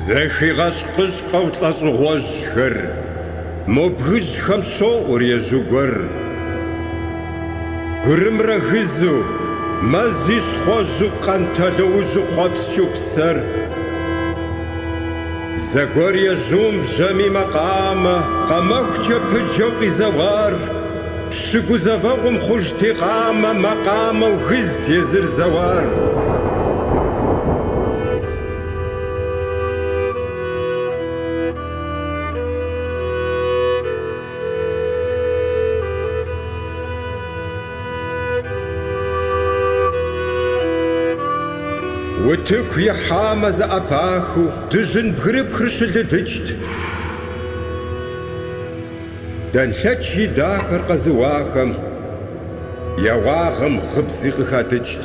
Зэхигъэщ къыщӏкъэу лӏэщӏыгъуэжьхэр, мо бгыжьхэм щоӏур ежьу гуэр. Гурымрэ гызу, мэзи щхъуэжьу, къэнтэлъыужьу хъуэпскӏыу псэр. Зэгуэр ежьум бжьэми макъамэ, къэмэхукӏэ пыджэу къизэуар. Щыгузэвэгъум хъужти къамэ, макъамэу гызт езыр зэуар. Утыку ихьамэ зэӏэпахыу, дыжьын бгырыпхыр щылыдыкӏт. Дэнлъэч и дахэр къэзыуахэм, я уагъым гъыбзи къыхадыкӏт.